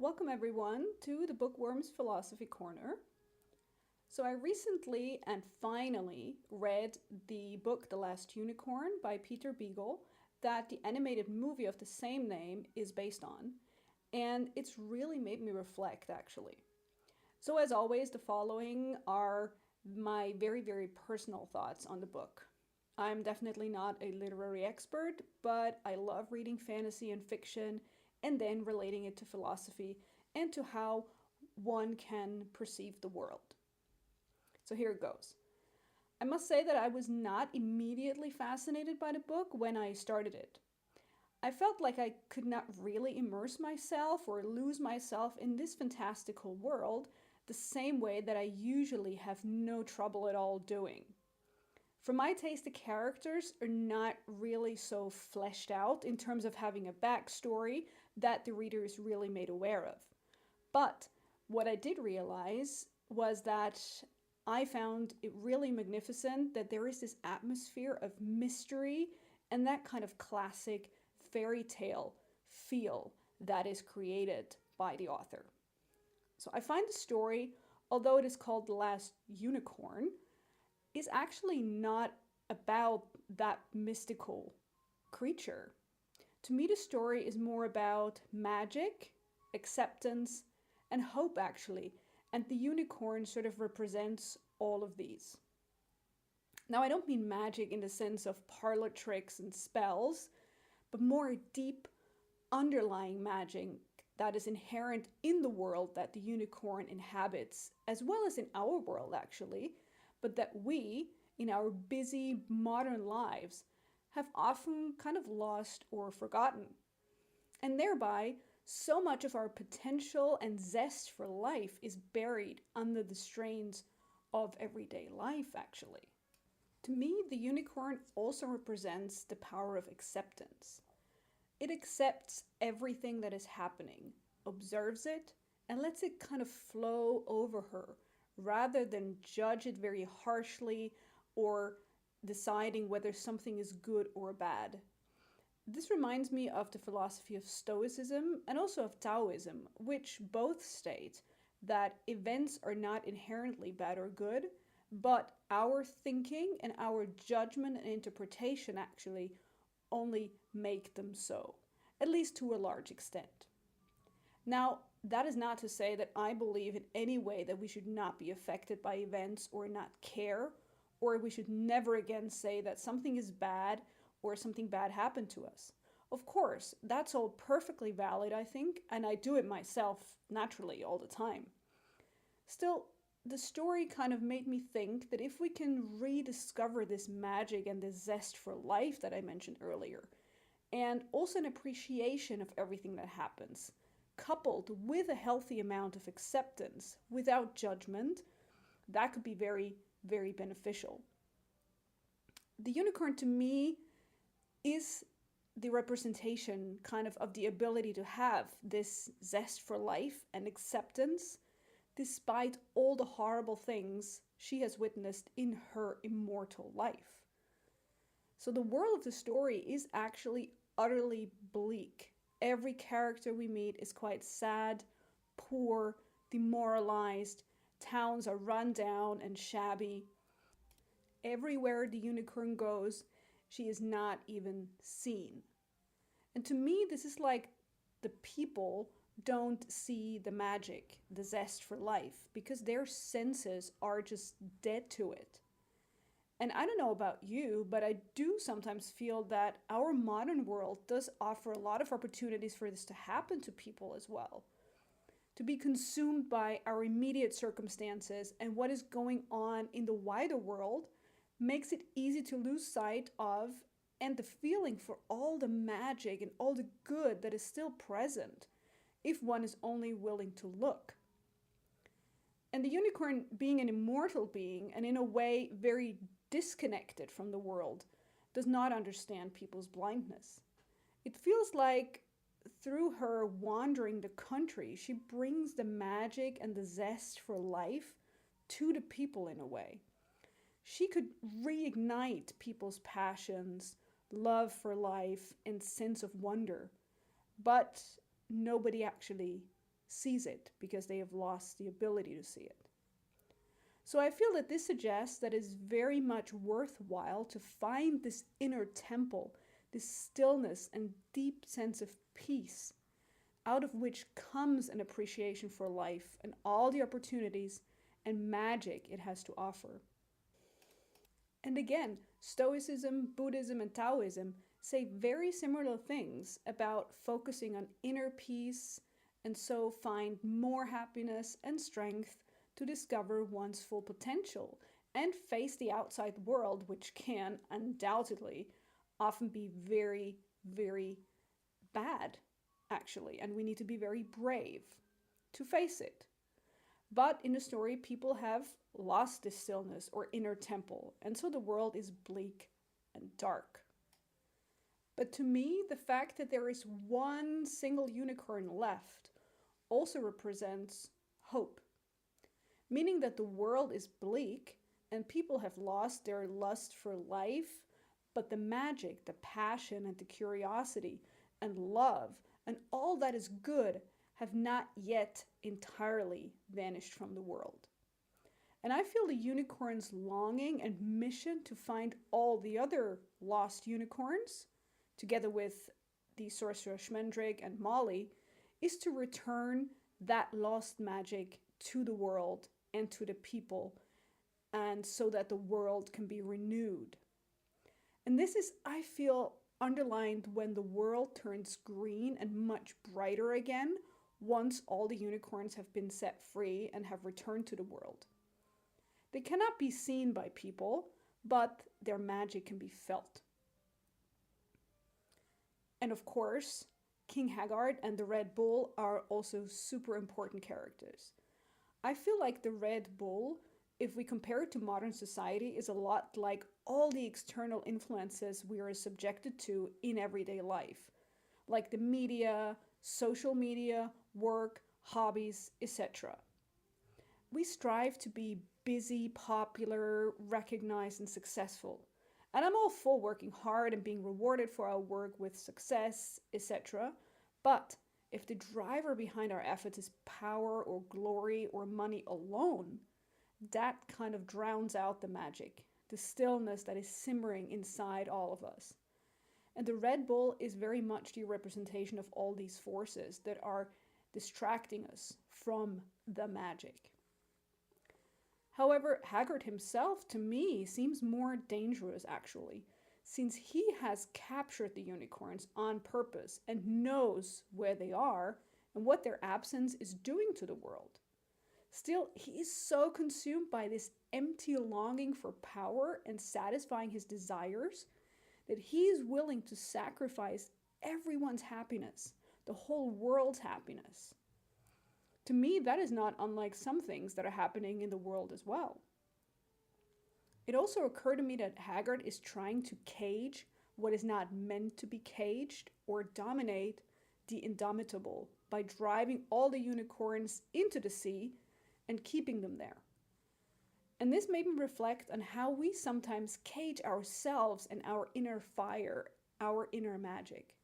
Welcome everyone to the Bookworm's Philosophy Corner. So I recently and finally read the book The Last Unicorn by Peter Beagle that the animated movie of the same name is based on, and it's really made me reflect actually. So as always, the following are my very personal thoughts on the book. I'm definitely not a literary expert, but I love reading fantasy and fiction and then relating it to philosophy and to how one can perceive the world. So here it goes. I must say that I was not immediately fascinated by the book when I started it. I felt like I could not really immerse myself or lose myself in this fantastical world the same way that I usually have no trouble at all doing. For my taste, the characters are not really so fleshed out in terms of having a backstory that the reader is really made aware of. But what I did realize was that I found it really magnificent that there is this atmosphere of mystery and that kind of classic fairy tale feel that is created by the author. So I find the story, although it is called The Last Unicorn, is actually not about that mystical creature. To me, the story is more about magic, acceptance, and hope, actually. And the unicorn sort of represents all of these. Now, I don't mean magic in the sense of parlor tricks and spells, but more deep underlying magic that is inherent in the world that the unicorn inhabits, as well as in our world, actually, but that we, in our busy modern lives, have often kind of lost or forgotten. And thereby, so much of our potential and zest for life is buried under the strains of everyday life, actually. To me, the unicorn also represents the power of acceptance. It accepts everything that is happening, observes it, and lets it kind of flow over her rather than judge it very harshly or deciding whether something is good or bad. This reminds me of the philosophy of Stoicism and also of Taoism, which both state that events are not inherently bad or good, but our thinking and our judgment and interpretation actually only make them so, at least to a large extent. Now, that is not to say that I believe in any way that we should not be affected by events or not care, or we should never again say that something is bad or something bad happened to us. Of course, that's all perfectly valid, I think, and I do it myself naturally all the time. Still, the story kind of made me think that if we can rediscover this magic and this zest for life that I mentioned earlier, and also an appreciation of everything that happens, coupled with a healthy amount of acceptance without judgment, that could be very beneficial. The unicorn to me is the representation kind of the ability to have this zest for life and acceptance despite all the horrible things she has witnessed in her immortal life. So the world of the story is actually utterly bleak. Every character we meet is quite sad, poor, demoralized. Towns are run down and shabby. Everywhere the unicorn goes, she is not even seen. And to me, this is like the people don't see the magic, the zest for life, because their senses are just dead to it. And I don't know about you, but I do sometimes feel that our modern world does offer a lot of opportunities for this to happen to people as well. To be consumed by our immediate circumstances and what is going on in the wider world makes it easy to lose sight of and the feeling for all the magic and all the good that is still present if one is only willing to look. And the unicorn, being an immortal being and in a way very disconnected from the world, does not understand people's blindness. It feels like through her wandering the country, she brings the magic and the zest for life to the people in a way. She could reignite people's passions, love for life, and sense of wonder, but nobody actually sees it because they have lost the ability to see it. So I feel that this suggests that it's very much worthwhile to find this inner temple, this stillness and deep sense of peace, out of which comes an appreciation for life and all the opportunities and magic it has to offer. And again, Stoicism, Buddhism, and Taoism say very similar things about focusing on inner peace and so find more happiness and strength to discover one's full potential and face the outside world, which can undoubtedly often be very, very bad, actually, and we need to be very brave to face it. But in the story, people have lost this stillness or inner temple, and so the world is bleak and dark. But to me, the fact that there is one single unicorn left also represents hope, meaning that the world is bleak and people have lost their lust for life, but the magic, the passion, and the curiosity and love and all that is good have not yet entirely vanished from the world. And I feel the unicorn's longing and mission to find all the other lost unicorns, together with the sorcerer Schmendrick and Molly, is to return that lost magic to the world and to the people, and so that the world can be renewed. And this is, I feel, underlined when the world turns green and much brighter again once all the unicorns have been set free and have returned to the world. They cannot be seen by people, but their magic can be felt. And of course, King Haggard and the Red Bull are also super important characters. I feel like the Red Bull, if we compare it to modern society, is a lot like all the external influences we are subjected to in everyday life, like the media, social media, work, hobbies, etc. We strive to be busy, popular, recognized, and successful. And I'm all for working hard and being rewarded for our work with success, etc. But if the driver behind our efforts is power or glory or money alone, that kind of drowns out the magic, the stillness that is simmering inside all of us. And the Red Bull is very much the representation of all these forces that are distracting us from the magic. However, Haggard himself, to me, seems more dangerous actually, since he has captured the unicorns on purpose and knows where they are and what their absence is doing to the world. Still, he is so consumed by this empty longing for power and satisfying his desires that he is willing to sacrifice everyone's happiness, the whole world's happiness. To me, that is not unlike some things that are happening in the world as well. It also occurred to me that Haggard is trying to cage what is not meant to be caged or dominate the indomitable by driving all the unicorns into the sea and keeping them there. And this made me reflect on how we sometimes cage ourselves and our inner fire, our inner magic.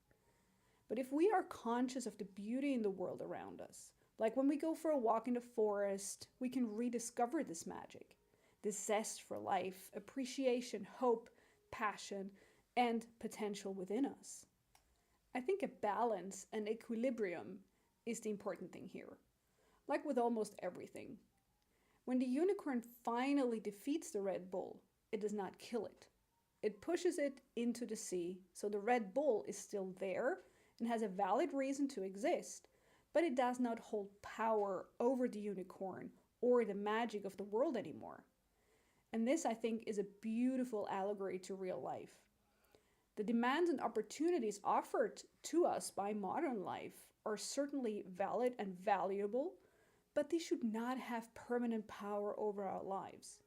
But if we are conscious of the beauty in the world around us, like when we go for a walk in the forest, we can rediscover this magic, this zest for life, appreciation, hope, passion, and potential within us. I think a balance and equilibrium is the important thing here. Like with almost everything. When the unicorn finally defeats the Red Bull, it does not kill it. It pushes it into the sea, so the Red Bull is still there and has a valid reason to exist, but it does not hold power over the unicorn or the magic of the world anymore. And this, I think, is a beautiful allegory to real life. The demands and opportunities offered to us by modern life are certainly valid and valuable, but they should not have permanent power over our lives.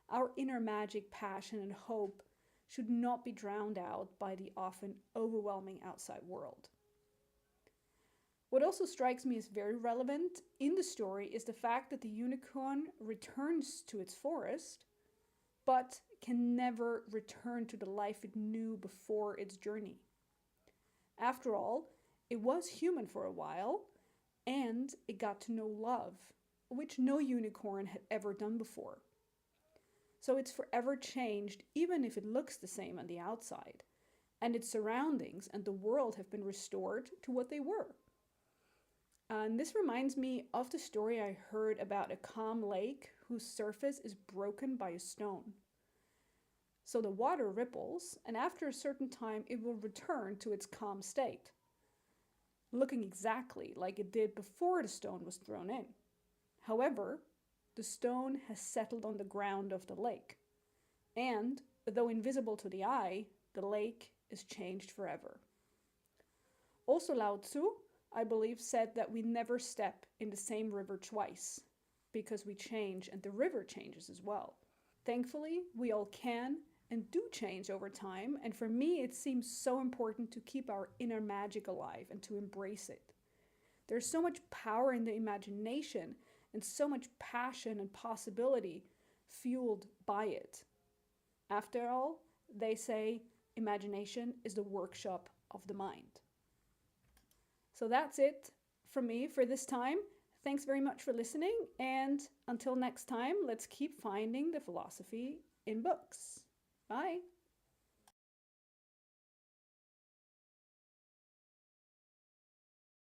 Our inner magic, passion, and hope should not be drowned out by the often overwhelming outside world. What also strikes me as very relevant in the story is the fact that the unicorn returns to its forest, but can never return to the life it knew before its journey. After all, it was human for a while, and it got to know love, which no unicorn had ever done before. So it's forever changed, even if it looks the same on the outside, and its surroundings and the world have been restored to what they were. And this reminds me of the story I heard about a calm lake whose surface is broken by a stone. So the water ripples, and after a certain time, it will return to its calm state, looking exactly like it did before the stone was thrown in. However, the stone has settled on the ground of the lake, and though invisible to the eye, the lake is changed forever. Also, Lao Tzu, I believe, said that we never step in the same river twice, because we change and the river changes as well. Thankfully, we all can and do change over time, and for me, it seems so important to keep our inner magic alive and to embrace it. There's so much power in the imagination and so much passion and possibility fueled by it. After all, they say imagination is the workshop of the mind. So that's it from me for this time. Thanks very much for listening, and until next time, let's keep finding the philosophy in books. Bye.